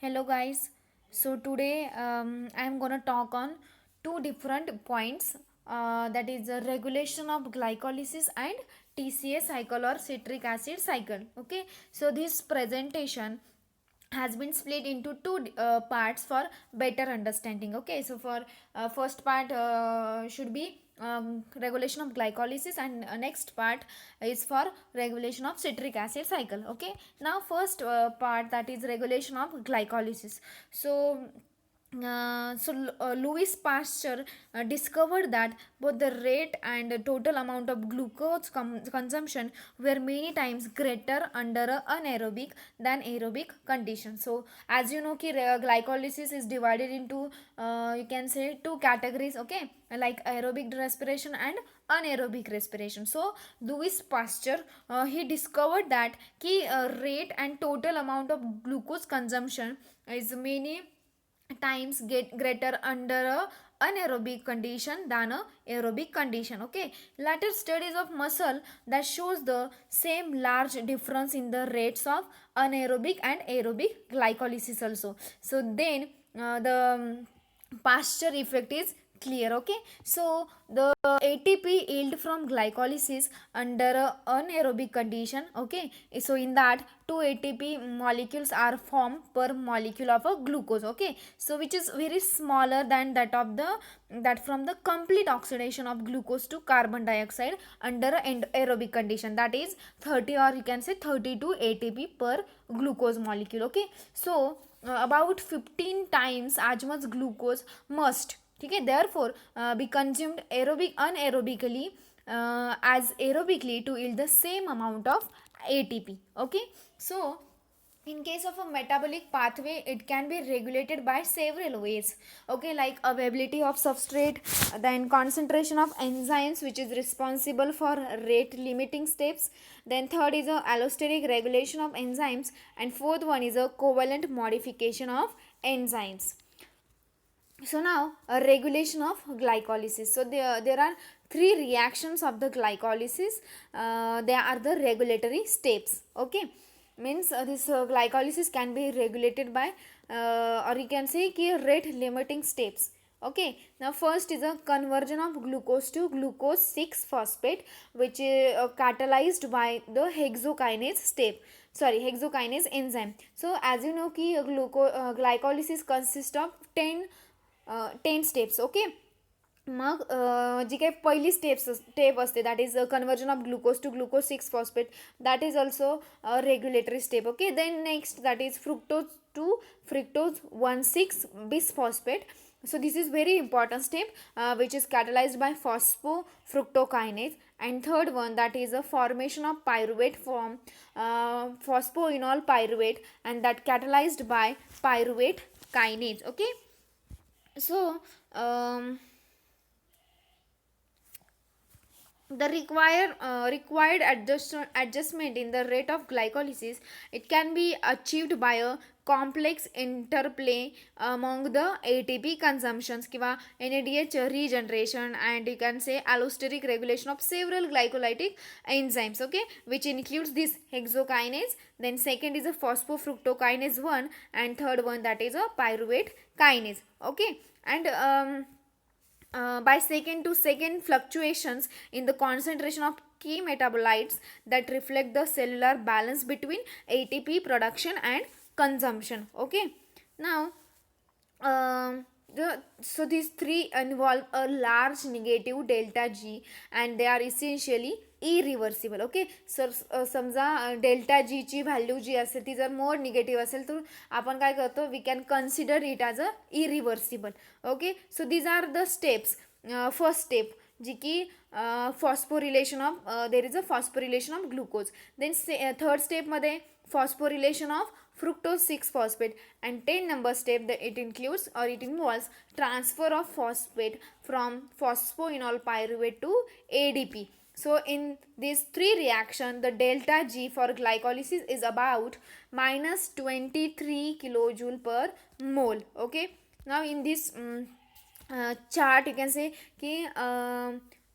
Hello guys. So today I am gonna talk on two different points. That is the regulation of glycolysis and TCA cycle or citric acid cycle. Okay. So this presentation has been split into two parts for better understanding. Okay, so for first part should be regulation of glycolysis, and next part is for regulation of citric acid cycle. Okay, now first part, that is regulation of glycolysis. So Louis Pasteur discovered that both the rate and total amount of glucose consumption were many times greater under a anaerobic than aerobic condition. So, as you know, glycolysis is divided into you can say two categories. Okay, like aerobic respiration and anaerobic respiration. So, Louis Pasteur he discovered that rate and total amount of glucose consumption is many times get greater under a anaerobic condition than a aerobic condition. Okay, later studies of muscle that shows the same large difference in the rates of anaerobic and aerobic glycolysis also. So then the Pasteur effect is clear. Okay, so the ATP yield from glycolysis under a anaerobic condition. Okay, so in that two ATP molecules are formed per molecule of a glucose. Okay, so which is very smaller than that from the complete oxidation of glucose to carbon dioxide under a aerobic condition, that is 30, or you can say 32 ATP per glucose molecule. Okay, so about 15 times as much glucose must, okay, therefore be consumed anaerobically as aerobically to yield the same amount of ATP. Okay, so in case of a metabolic pathway, it can be regulated by several ways. Okay, like availability of substrate, then concentration of enzymes which is responsible for rate limiting steps, then third is a allosteric regulation of enzymes, and fourth one is a covalent modification of enzymes. So now a regulation of glycolysis. So there are three reactions of the glycolysis. They are the regulatory steps. Okay, means this glycolysis can be regulated by or you can say key rate limiting steps. Okay, now first is a conversion of glucose to glucose 6 phosphate, which is catalyzed by the hexokinase step, sorry, hexokinase enzyme. So as you know ki glycolysis consists of 10 steps. Okay, मग जी काही पहिली step असते, that is conversion of glucose to glucose 6 phosphate, that is also regulatory step. Okay, then next that is fructose to fructose 1,6 bisphosphate. So this is very important step which is catalyzed by phosphofructokinase. And third one, that is a formation of pyruvate from phosphoenol pyruvate, and that catalyzed by pyruvate kinase. Okay, so the required adjustment in the rate of glycolysis, it can be achieved by a complex interplay among the ATP consumptions kiva NADH regeneration, and you can say allosteric regulation of several glycolytic enzymes. Okay, which includes this hexokinase, then second is a phosphofructokinase 1, and third one, that is a pyruvate kinase. Okay, and by second to second fluctuations in the concentration of key metabolites that reflect the cellular balance between ATP production and consumption. Okay, now so these three involve a large negative delta G, and they are essentially irreversible. Okay, sir समजा delta जीची value जी असेल ती जर मोर negative असेल तर आपण काय करतो, we can consider it as a irreversible. Okay, so these are the steps. First step जी की phosphorylation of there is a phosphorylation of glucose. Then third स्टेपमध्ये phosphorylation of fructose 6 phosphate, and 10 number step that it includes or it involves transfer of phosphate from phosphoenol pyruvate to ADP. So in these three reaction, the delta G for glycolysis is about minus 23 kilojoule per mole. Okay, now in this chart you can say कि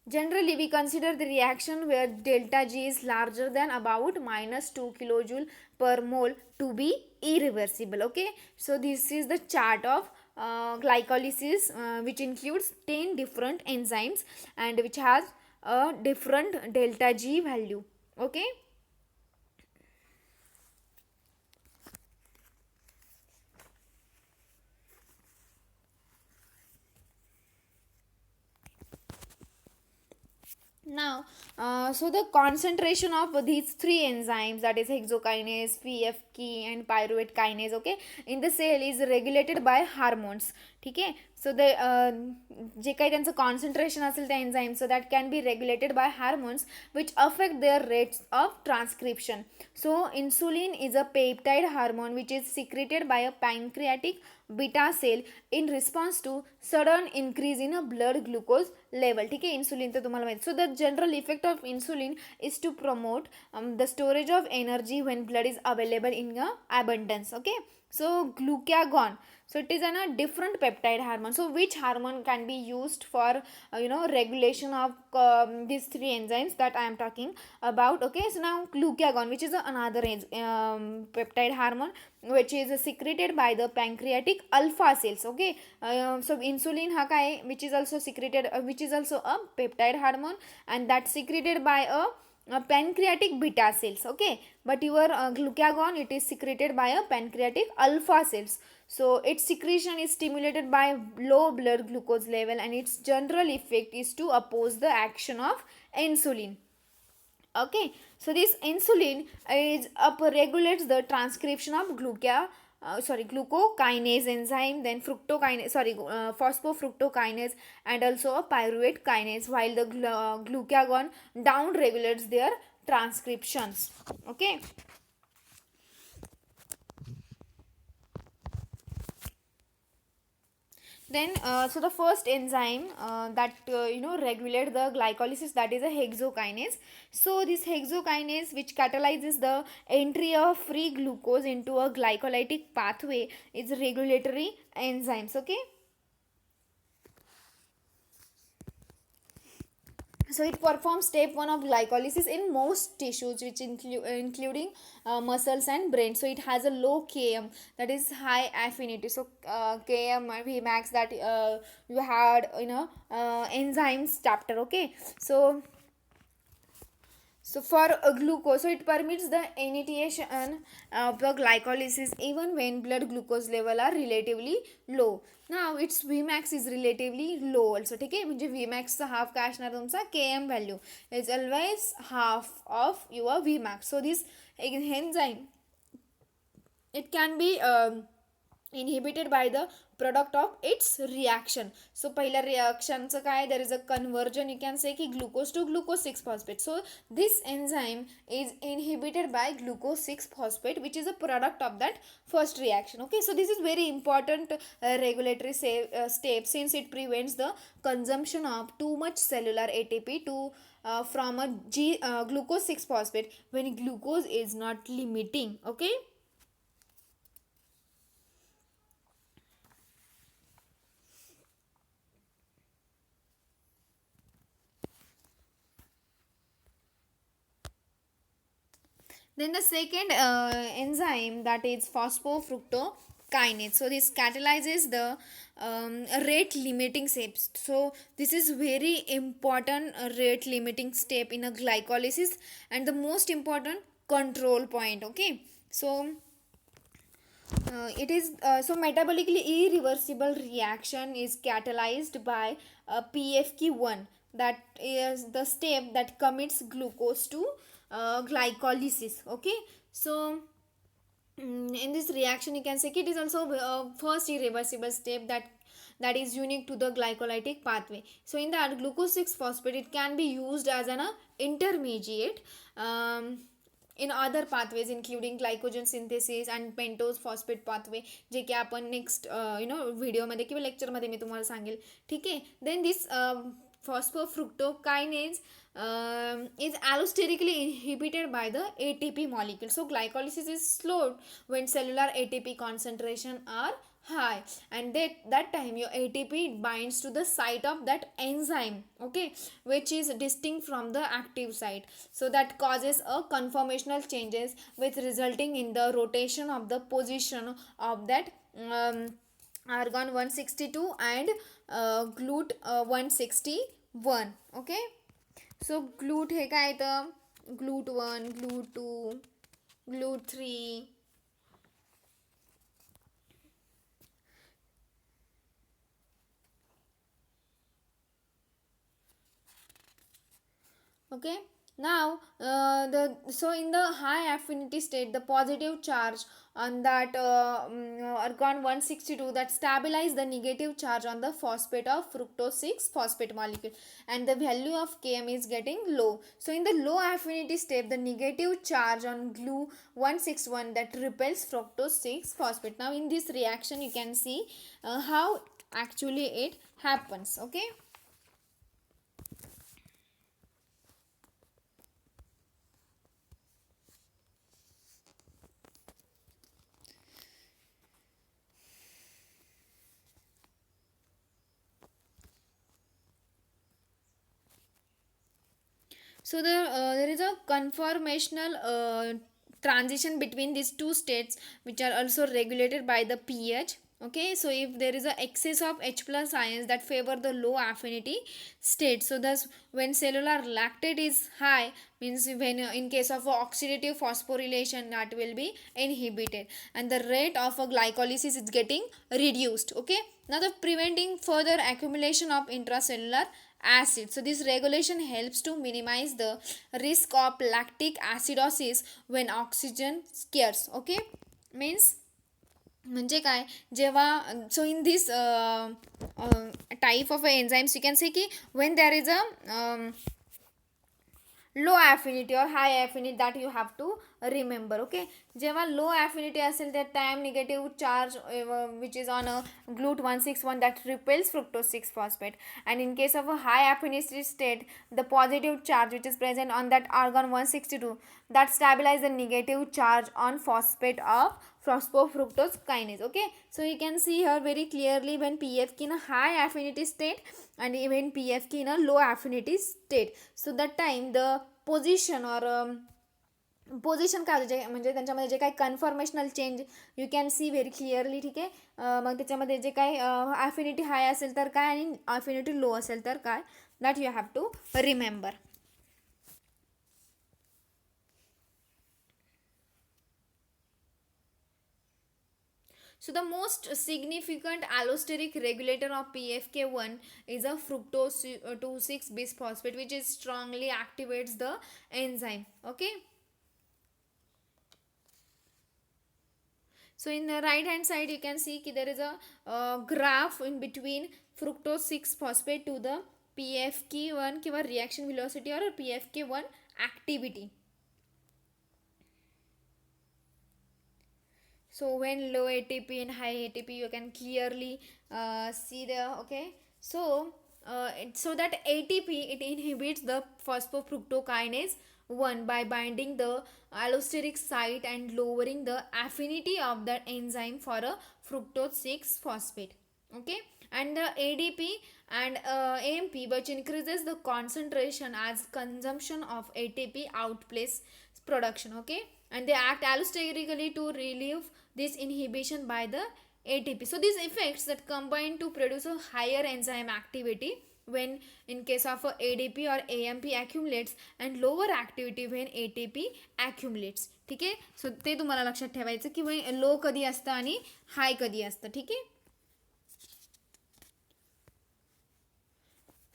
Generally, we consider the reaction where delta G is larger than about -2 kilojoule per mole to be irreversible. Okay, so this is the chart of glycolysis, which includes 10 different enzymes and which has a different delta G value. Okay. Now, so the concentration of these three enzymes, that is hexokinase, PFK and pyruvate kinase, okay, in the cell is regulated by hormones. ठीक आहे. So the जे काही त्यांचं concentration असेल त्या enzymes, so that can be regulated by hormones which affect their rates of transcription. So insulin is a peptide hormone which is secreted by a pancreatic beta cell in response to sudden increase in a blood glucose level. ठीक आहे. Insulin तर तुम्हाला माहिती. So the general effect of insulin is to promote the storage of energy when blood is available in abundance. Okay. So glucagon, so it is a different peptide hormone. So which hormone can be used for regulation of these three enzymes that I am talking about. Okay, so now glucagon, which is another peptide hormone which is secreted by the pancreatic alpha cells. Okay, so insulin ha kai, which is also secreted, which is also a peptide hormone, and that's secreted by a pancreatic beta cells. Okay, but your glucagon, it is secreted by a pancreatic alpha cells. So its secretion is stimulated by low blood glucose level, and its general effect is to oppose the action of insulin. Okay, so this insulin is regulates the transcription of glucokinase enzyme, then phosphofructokinase, and also a pyruvate kinase, while the glucagon down regulates their transcriptions. Okay. Then so the first enzyme that regulate the glycolysis, that is a hexokinase. So this hexokinase, which catalyzes the entry of free glucose into a glycolytic pathway, is regulatory enzymes. Okay. So it performs step 1 of glycolysis in most tissues, which including muscles and brain. So it has a low Km, that is high affinity. So Km Vmax, that you had enzymes chapter. Okay, so for glucose, so it permits the initiation of the glycolysis even when blood glucose level are relatively low. Now its Vmax is relatively low also. ठीक आहे, म्हणजे Vmax चा half काय असणार तुमचा, Km value is always half of your Vmax. So this enzyme, it can be inhibited by the product of its reaction. So पहिल्या reactionचं काय, there is a conversion, you can say, की glucose to glucose 6 phosphate. So this enzyme is inhibited by glucose 6 phosphate, which is a product of that first reaction. Okay, so this is very important regulatory step, since it prevents the consumption of too much cellular ATP to from a glucose 6 phosphate when glucose is not limiting. Okay. Then the second enzyme, that is phosphofructokinase. So this catalyzes the rate limiting steps. So this is very important rate limiting step in a glycolysis, and the most important control point. Okay, so it is so metabolically irreversible reaction is catalyzed by PFK1, that is the step that commits glucose to glycolysis. Okay, so in this reaction, you can say it is also first irreversible step that is unique to the glycolytic pathway. So in that glucose 6 phosphate, it can be used as an intermediate in other pathways including glycogen synthesis and pentose phosphate pathway, जे की आपण next व्हिडिओमध्ये किंवा लेक्चरमध्ये मी तुम्हाला सांगेल. ठीक आहे. Then this phosphofructokinase is allosterically inhibited by the ATP molecule. So glycolysis is slowed when cellular ATP concentration are high, and that time your ATP binds to the site of that enzyme, okay, which is distinct from the active site. So that causes a conformational changes with resulting in the rotation of the position of that argon 162 and glut 161. okay. So glut हे काय तर glut 1 glut 2 glut 3. okay. Now the so in the high affinity state, the positive charge on that argon 162 that stabilize the negative charge on the phosphate of fructose 6 phosphate molecule, and the value of Km is getting low. So in the low affinity state, the negative charge on glu 161 that repels fructose 6 phosphate. Now in this reaction you can see how actually it happens. okay. So there is a conformational transition between these two states, which are also regulated by the pH. okay. So if there is a excess of H plus ions that favor the low affinity state, so thus when cellular lactate is high, means when in case of oxidative phosphorylation, that will be inhibited and the rate of a glycolysis is getting reduced. okay. Now the preventing further accumulation of intracellular acid. So this regulation helps to minimize the risk of lactic acidosis when oxygen scarce. okay. means म्हणजे काय जेव्हा so in this type of enzymes you can say की when there is a low affinity or high affinity, that you have to remember. okay. जेव्हा लो affinity असेल that time negative charge which is on a glut 161 that repels fructose 6 phosphate, and in case of a high affinity state, the positive charge which is present on that argon 162 that stabilize the negative charge on phosphate of phosphofructose kinase. okay. So you can see here very clearly when PFK in a high affinity state and even PFK in a low affinity state. So that time the position or position काय होतं म्हणजे त्यांच्यामध्ये जे काही conformational change you can C very clearly. ठीक आहे. मग त्याच्यामध्ये जे काही ॲफिनिटी हाय असेल तर काय आणि ॲफिनिटी लो असेल तर काय, that you have to remember. So the most significant allosteric regulator of PFK1 is a fructose 2,6 bisphosphate, which is strongly activates the enzyme. Okay. So in the right hand side you can see ki there is a graph in between fructose 6 phosphate to the PFK1 किंवा reaction velocity or PFK1 activity. So when low ATP and high ATP you can clearly see there. Okay. So so that ATP it inhibits the phosphofructokinase 1 by binding the allosteric site and lowering the affinity of that enzyme for a fructose 6 phosphate. Okay. And the ADP and AMP which increases the concentration as consumption of ATP outplays production. Okay. And they act allosterically to relieve this inhibition by the ATP. So these effects that combine to produce a higher enzyme activity when in case of a ADP or AMP accumulates and lower activity when ATP accumulates. ठीक आहे. सो ते तुम्हाला लक्षात ठेवायचं की लो कधी असतं आणि हाय कधी असतं. ठीक आहे.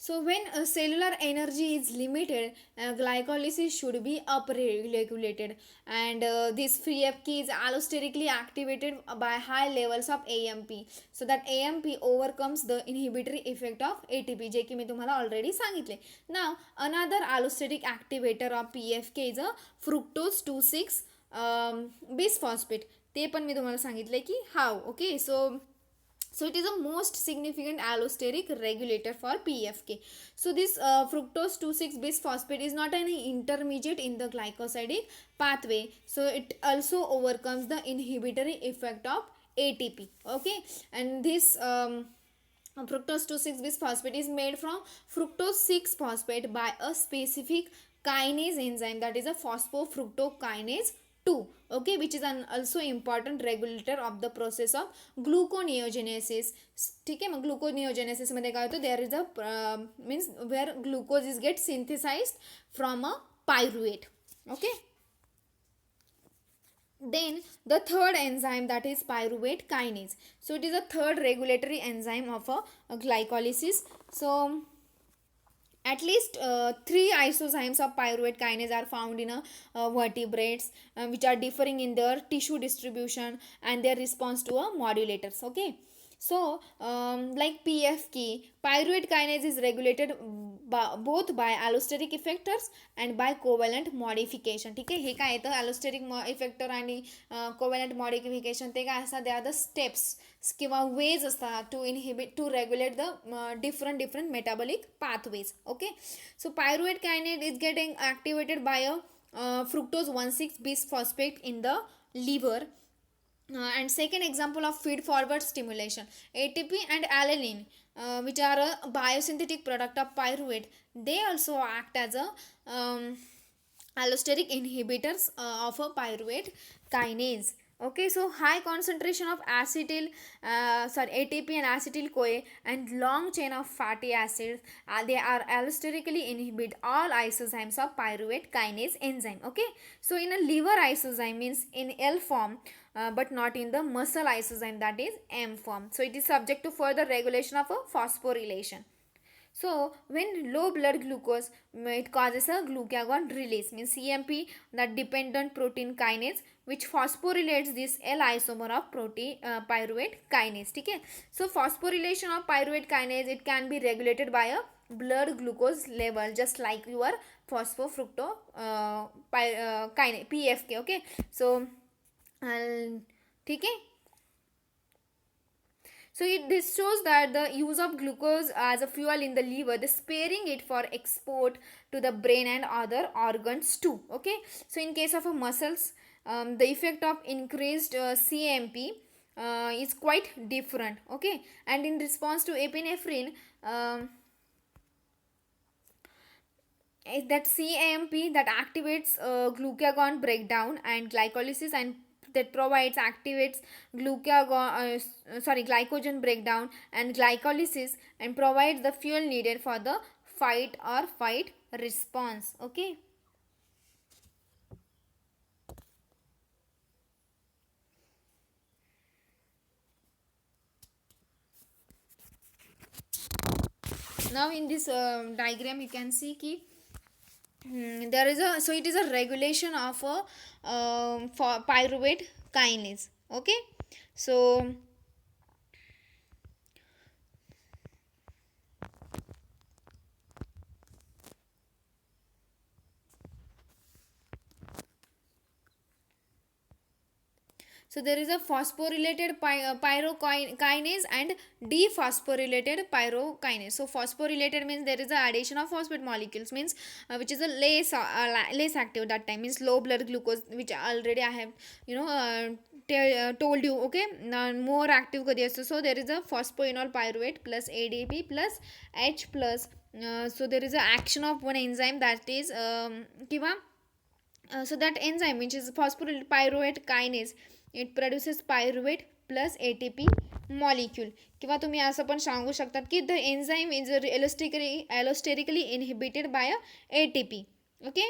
So when cellular energy is limited, glycolysis should be upregulated, and this free FK is allosterically activated by high levels of AMP, so that AMP overcomes the inhibitory effect of ATP, जे की मी तुम्हाला already सांगितले. Now another allosteric activator of PFK is a fructose 2,6 bisphosphate. ते पण मी तुम्हाला सांगितले की how. Okay. So So it is the most significant allosteric regulator for PFK. So this fructose 2,6 bisphosphate is not an intermediate in the glycosidic pathway, so it also overcomes the inhibitory effect of ATP. Okay, and this fructose 2,6 bisphosphate is made from fructose 6 phosphate by a specific kinase enzyme, that is a phosphofructokinase 2. Okay, which is an also important regulator of the process of gluconeogenesis. ठीक है, मग ग्लुकोनिओजेनेसिस मध्ये काय होतं, there is a means where glucose is get synthesised from a pyruvate. Okay, then the third enzyme, that is pyruvate kinase. So it is a third regulatory enzyme of a glycolysis. So at least three isozymes of pyruvate kinase are found in vertebrates, which are differing in their tissue distribution and their response to modulators. Okay, so like PFK, pyruvate kinase is regulated both by allosteric effectors and by covalent modification. ठीक आहे, हे काय येतं, allosteric effector आणि covalent modification ते काय असतात, they are the steps किंवा ways असतात to inhibit to regulate the different metabolic pathways. Okay, so pyruvate kinase is getting activated by a fructose 1,6 bisphosphate in the liver. And second example of feed forward stimulation, ATP and alanine, which are a biosynthetic product of pyruvate, they also act as a allosteric inhibitors of a pyruvate kinase. Okay, so high concentration of ATP and acetyl CoA and long chain of fatty acids, they are allosterically inhibit all isozymes of pyruvate kinase enzyme. Okay, so in a liver isozyme means in L form, but not in the muscle isozyme, that is M form. So it is subject to further regulation of a phosphorylation. So when low blood glucose, it causes a glucagon release, means CMP, that dependent protein kinase, which phosphorylates this L isomer of protein pyruvate kinase. Okay, so phosphorylation of pyruvate kinase, it can be regulated by a blood glucose level, just like your phosphofructo kinase PFK. Okay, so ठीक है. So this shows that the use of glucose as a fuel in the liver, the sparing it for export to the brain and other organs too. Okay, so in case of muscles, the effect of increased CMP is quite different. Okay, and in response to epinephrine, that CAMP that activates glucagon breakdown and glycolysis, and that provides activates glycogen breakdown and glycolysis and provides the fuel needed for the fight or fight response. Okay, now in this diagram you can see ki there is a, so it is a regulation of a for pyruvate kinase. Okay, so so there is a phosphorylated pyrokinase and dephosphorylated pyrokinase. So phosphorylated means there is a addition of phosphate molecules, means which is a less active that time, means low blood glucose, which already I have told you. Okay, now more active kadi asto, so there is a phosphoenol pyruvate plus ADP plus H plus, so there is a action of one enzyme, that is kiva so that enzyme, which is phosphorylated pyruvate kinase, it produces pyruvate plus ATP molecule. किंवा तुम्ही असं पण सांगू शकतात की the enzyme is allosterically inhibited by a ATP. Okay,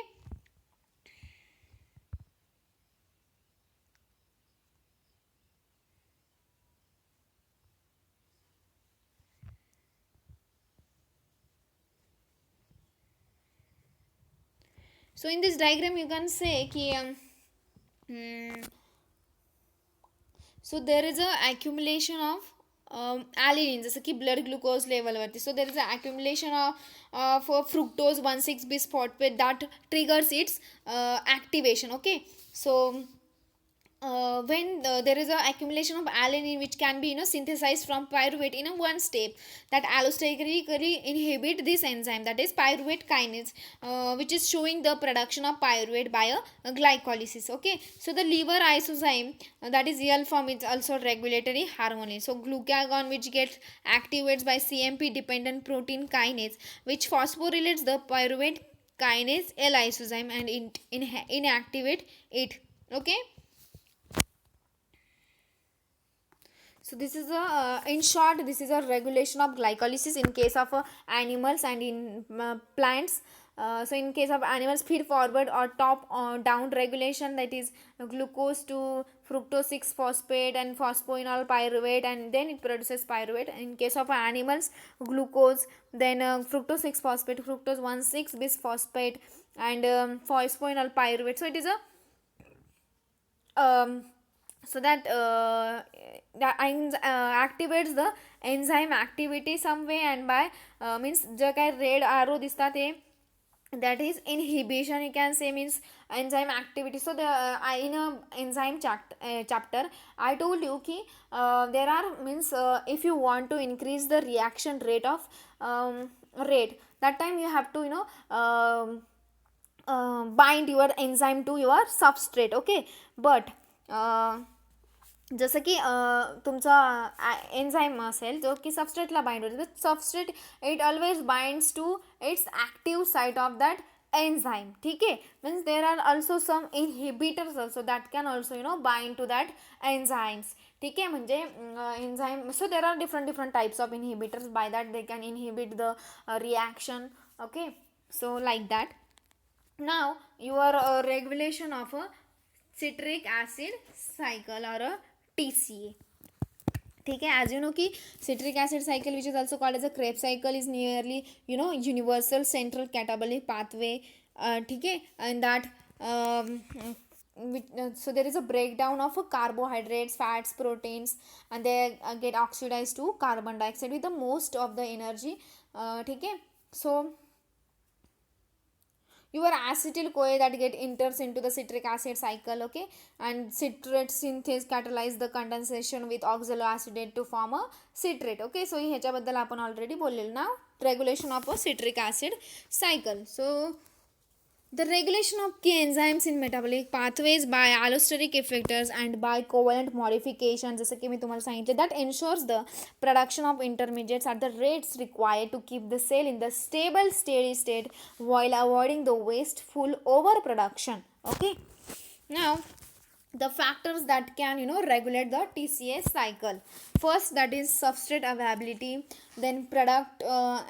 so in this diagram you can say ki so there is a accumulation of alanine, जसं की blood glucose लेवलवरती. So there is a accumulation of fructose 1,6 bisphosphate that triggers its activation. Okay, so when there is a accumulation of alanine which can be synthesized from pyruvate in a one step, that allosterically inhibit this enzyme, that is pyruvate kinase, which is showing the production of pyruvate by a glycolysis. Okay, so the liver isozyme, that is EL form, is also regulatory hormone. So glucagon, which gets activates by CMP dependent protein kinase, which phosphorylates the pyruvate kinase L isozyme and inactivate it. Okay, so this is a in short, this is a regulation of glycolysis in case of animals and in plants. So in case of animals, feed forward or top or down regulation, that is glucose to fructose 6 phosphate and phosphoenol pyruvate, and then it produces pyruvate. In case of animals, glucose, then fructose 6 phosphate, fructose 1,6 bisphosphate, and phosphoenol pyruvate. So it is a um, so that activates the enzyme activity some way, and by means जे काय red arrow दिसतात ते, that is inhibition, you can say, means enzyme activity. So the in a enzyme chapter I told you ki there are means if you want to increase the reaction rate of rate, that time you have to bind your enzyme to your substrate. Okay, but जसं की तुमचा enzyme असेल जो की सबस्ट्रेटला bind होतो, तर substrate it always binds to its active site of that enzyme. ठीक आहे, means there are also some inhibitors also that can also bind to that enzymes. ठीक आहे, म्हणजे enzyme, so there are different types of inhibitors, by that they can inhibit the reaction. Okay, so like that. now your regulation of a citric acid cycle or a TCA. ठीक है, as you know कि citric acid cycle, which is also called as a Krebs cycle, is nearly universal central catabolic pathway. ठीक है, and that so there is a breakdown of carbohydrates, fats, proteins, and they get oxidized to carbon dioxide with the most of the energy. ठीक है, so your acetyl CoA that get enters into the citric acid cycle. Okay, and citrate synthase catalyze the condensation with oxaloacetate to form a citrate. Okay, so ह्याच्याबद्दल आपण already बोललेलो ना, regulation of a citric acid cycle. So the regulation of key enzymes in metabolic pathways by allosteric effectors and by covalent modifications, जसं की मी तुम्हाला सांगितले, that ensures the production of intermediates at the rates required to keep the cell in the stable steady state while avoiding the wasteful overproduction. Okay, now the factors that can regulate the TCA cycle. First, that is substrate availability, then product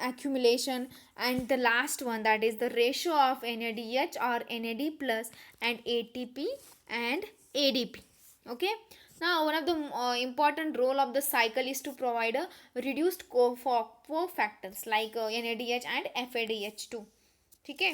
accumulation, and the last one, that is the ratio of NADH or NAD plus and ATP and ADP. Okay, now one of the important role of the cycle is to provide a reduced cofactors like NADH and FADH2. Okay,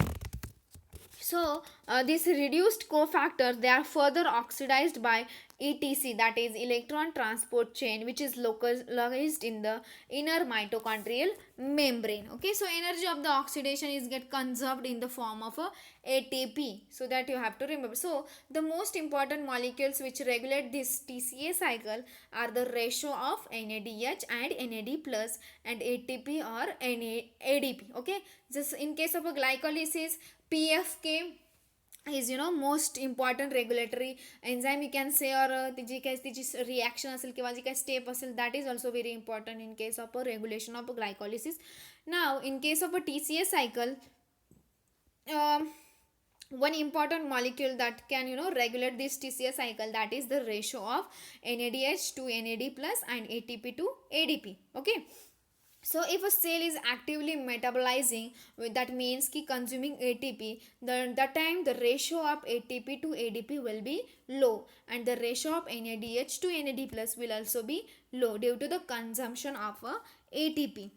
so these reduced cofactors, they are further oxidized by ETC, that is electron transport chain, which is localized in the inner mitochondrial membrane. Okay, so energy of the oxidation is get conserved in the form of a ATP, so that you have to remember. So the most important molecules which regulate this TCA cycle are the ratio of NADH and NAD plus and ATP or ADP. Okay, just in case of a glycolysis, PFK is most important regulatory enzyme, you can say, or तिची काय तिची reaction असेल किंवा जी काय step असेल, that is also very important in case of a regulation of a glycolysis. Now in case of a TCA cycle, one important molecule that can regulate this TCA cycle, that is the ratio of NADH to NAD plus and ATP to ADP. Okay, so if a cell is actively metabolizing, that means ki consuming ATP, then that time the ratio of ATP to ADP will be low, and the ratio of NADH to NAD plus will also be low due to the consumption of ATP.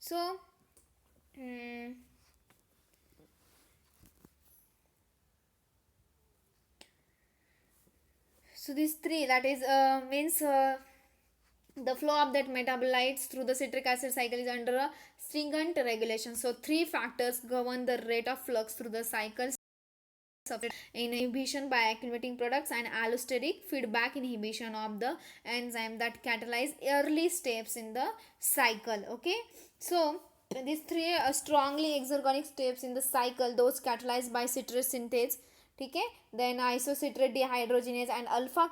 So So these three, that is means the flow of that metabolites through the citric acid cycle is under a stringent regulation. So three factors govern the rate of flux through the cycles: inhibition by accumulating products and allosteric feedback inhibition of the enzyme that catalyze early steps in the cycle. Okay, so these three strongly exergonic steps in the cycle, those catalyzed by citrus synthase, okay, then isocitrate dehydrogenase and alpha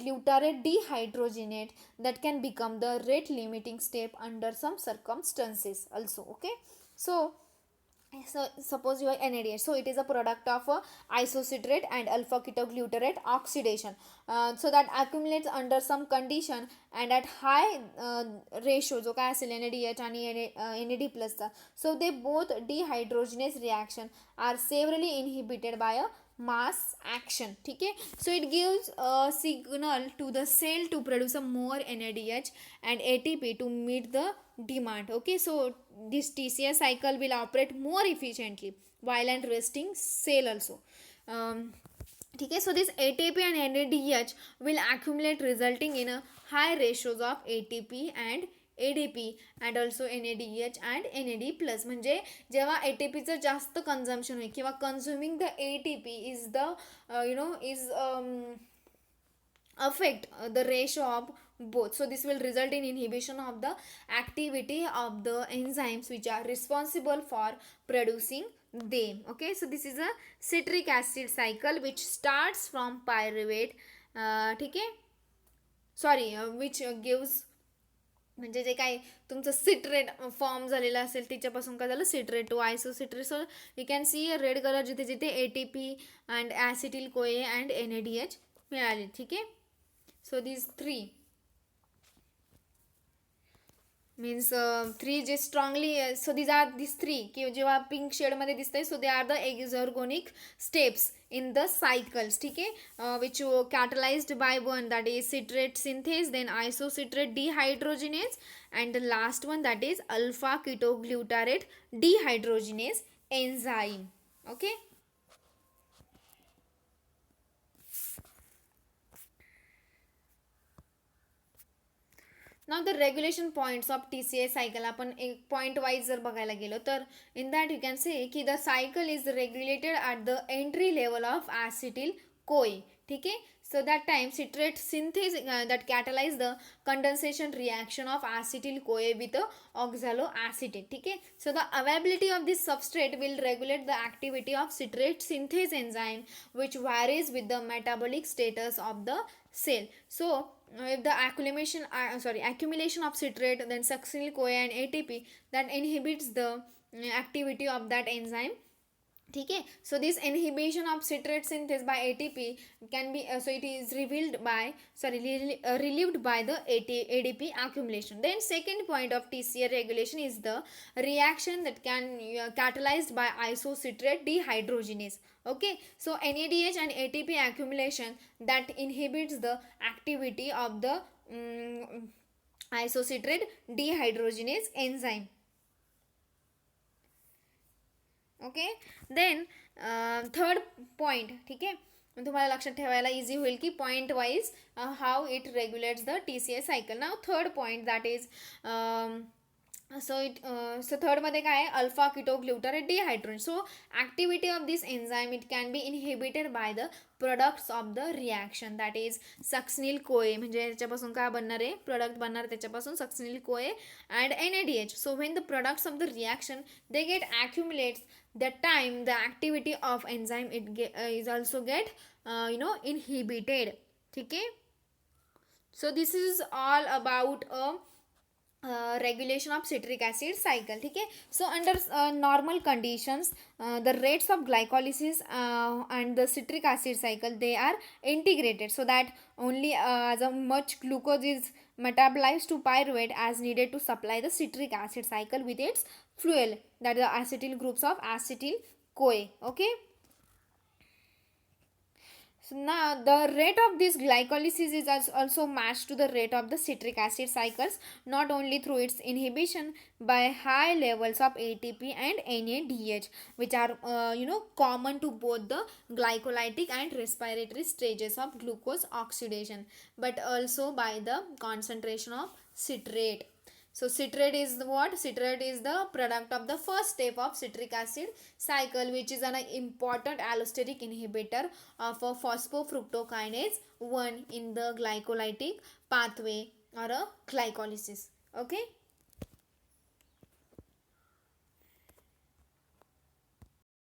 glutarate dehydrogenate, that can become the rate limiting step under some circumstances also. Okay, so suppose you are NADH, so it is a product of isocitrate and alpha ketoglutarate oxidation, so that accumulates under some condition and at high ratio जो काय असेल NADH आणि NAD प्लसचा, so they both dehydrogenase reaction are severally inhibited by a mass action. ठीक है, so it gives a signal to the cell to produce a more NADH and ATP to meet the demand. Okay, so this TCA cycle will operate more efficiently while and resting cell also. ठीक है, so this ATP and NADH will accumulate resulting in a high ratios of ATP and ADP and also NADH and NAD plus. म्हणजे जेव्हा ATPचं जास्त consumption होईल किंवा consuming the ATP is the is affect the ratio of both, so this will result in inhibition of the activity of the enzymes which are responsible for producing them. Okay, so this is a citric acid cycle which starts from pyruvate, ठीक आहे, sorry which gives, म्हणजे जे काय तुमचं citrate form झालेलं असेल त्याच्यापासून काय झालं citrate to isocitrate. So you can see red colour जिथे जिथे ATP and acetyl CoA and NADH मिळाले. ठीक आहे, सो these three means three J strongly, so these three की जेव्हा पिंक शेडमध्ये दिसतंय, so they are the exergonic steps in the cycles. ठीक आहे, which catalyzed by one, that is citrate synthase, then isocitrate dehydrogenase, and the last one, that is alpha ketoglutarate dehydrogenase enzyme. Okay, now the regulation points of TCA cycle. आपण एक point wise जर बघायला गेलो तर in that you can say की the cycle is regulated at the entry level of acetyl CoA. ठीक आहे, so that time citrate synthase that catalyze the condensation reaction of acetyl CoA with the oxaloacetate. ठीक है, so the availability of this substrate will regulate the activity of citrate synthase enzyme which varies with the metabolic status of the cell. So if the accumulation of citrate, then succinyl CoA and ATP, that inhibits the activity of that enzyme. ठीक है, so this inhibition of citrate synthase by ATP can be so it is relieved by the ADP accumulation. Then second point of TCA regulation is the reaction that can catalyzed by isocitrate dehydrogenase. Okay, so NADH and ATP accumulation that inhibits the activity of the isocitrate dehydrogenase enzyme. Okay, then third point. ठीक आहे, तुम्हाला लक्षात ठेवायला easy होईल की point wise how it regulates the TCA cycle. Now third point that is so थर्डमध्ये काय आहे, alpha ketoglutarate dehydrogenase. So activity of this enzyme it can be inhibited by the products of the reaction, that is succinyl CoA. म्हणजे त्याच्यापासून काय बनणार आहे, product बनणार त्याच्यापासून succinyl CoA and NADH. So when the products of the reaction they get accumulates, that time the activity of enzyme is also get inhibited. ठीक है, so this is all about a regulation of citric acid cycle. ठीक है, so under normal conditions the rates of glycolysis and the citric acid cycle, they are integrated so that only as much glucose is metabolized to pyruvate as needed to supply the citric acid cycle with its fuel, that is the acetyl groups of acetyl CoA. Okay, So now the rate of this glycolysis is also matched to the rate of the citric acid cycles, not only through its inhibition by high levels of ATP and NADH, which are common to both the glycolytic and respiratory stages of glucose oxidation, but also by the concentration of citrate. So citrate is the what? Citrate is the product of the first step of citric acid cycle, which is an important allosteric inhibitor of a phosphofructokinase 1 in the glycolytic pathway or a glycolysis. Okay.